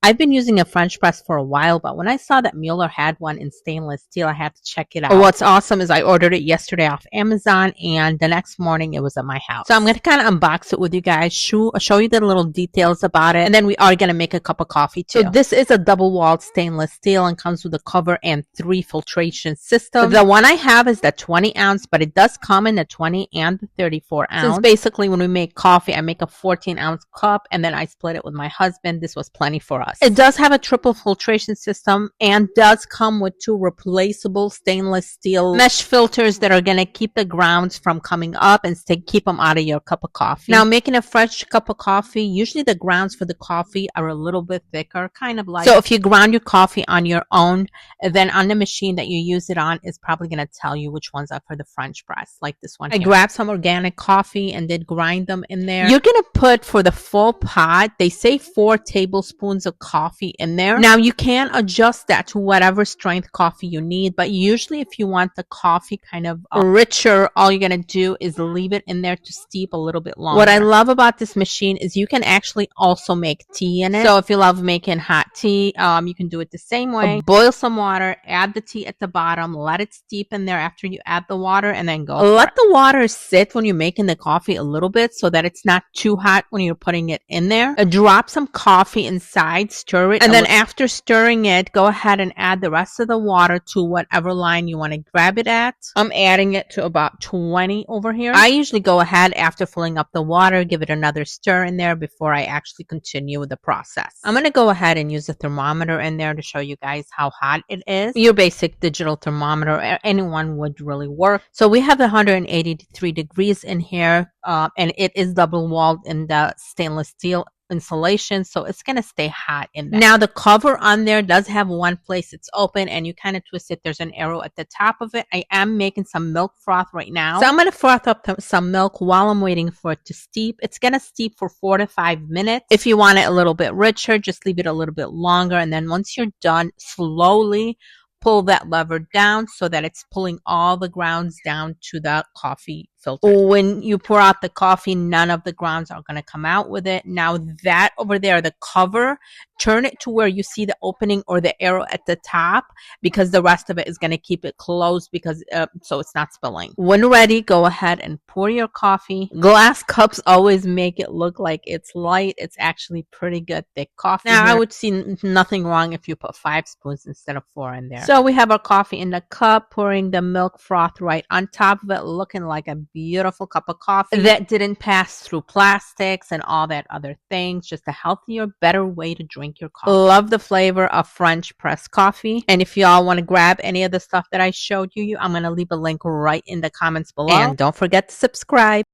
I've been using a French press for a while, but when I saw that Mueller had one in stainless steel, I had to check it out. What's awesome is I ordered it yesterday off Amazon, and the next morning it was at my house. So I'm going to kind of unbox it with you guys, show you the little details about it, and then we are going to make a cup of coffee too. So this is a double-walled stainless steel and comes with a cover and 3 filtration systems. The one I have is the 20 ounce, but it does come in the 20 and the 34 ounce. Since basically when we make coffee, I make a 14 ounce cup, and then I split it with my husband. This was plenty for us. It does have a triple filtration system and does come with 2 replaceable stainless steel mesh filters that are going to keep the grounds from coming up and keep them out of your cup of coffee. Now, making a fresh cup of coffee, usually the grounds for the coffee are a little bit thicker, kind of like. So if you ground your coffee on your own, then on the machine that you use it on is probably going to tell you which ones are for the French press, like this one here. I grabbed some organic coffee and did grind them in there. You're going to put, for the full pot, they say 4 tablespoons of coffee in there. Now you can adjust that to whatever strength coffee you need, but usually if you want the coffee kind of richer, all you're going to do is leave it in there to steep a little bit longer. What I love about this machine is you can actually also make tea in it. So if you love making hot tea, you can do it the same way. Boil some water, add the tea at the bottom, let it steep in there after you add the water, and then go. Let the water sit when you're making the coffee a little bit so that it's not too hot when you're putting it in there. Drop some coffee inside, stir it, and then after stirring it, go ahead and add the rest of the water to whatever line you want to grab it at. I'm adding it to about 20 over here. I usually go ahead after filling up the water, give it another stir in there before I actually continue with the process. I'm going to go ahead and use the thermometer in there to show you guys how hot it is. Your basic digital thermometer, anyone would really work. So we have 183 degrees in here, and it is double walled in the stainless steel insulation, so it's going to stay hot in there. Now the cover on there does have one place it's open, and you kind of twist it. There's an arrow at the top of it. I am making some milk froth right now, so I'm going to froth up some milk while I'm waiting for it to steep. It's going to steep for 4 to 5 minutes. If you want it a little bit richer, just leave it a little bit longer, and then once you're done, slowly pull that lever down so that it's pulling all the grounds down to the coffee filter. When you pour out the coffee, none of the grounds are going to come out with it. Now that over there, the cover, turn it to where you see the opening or the arrow at the top, because the rest of it is going to keep it closed because so it's not spilling. When ready, go ahead and pour your coffee. Glass cups always make it look like it's light. It's actually pretty good thick coffee. Now I would see nothing wrong if you put 5 spoons instead of 4 in there. So we have our coffee in the cup, pouring the milk froth right on top of it, looking like a beautiful cup of coffee that didn't pass through plastics and all that other things. Just a healthier, better way to drink your coffee. Love the flavor of French press coffee. And if y'all want to grab any of the stuff that I showed you, I'm going to leave a link right in the comments below. And don't forget to subscribe.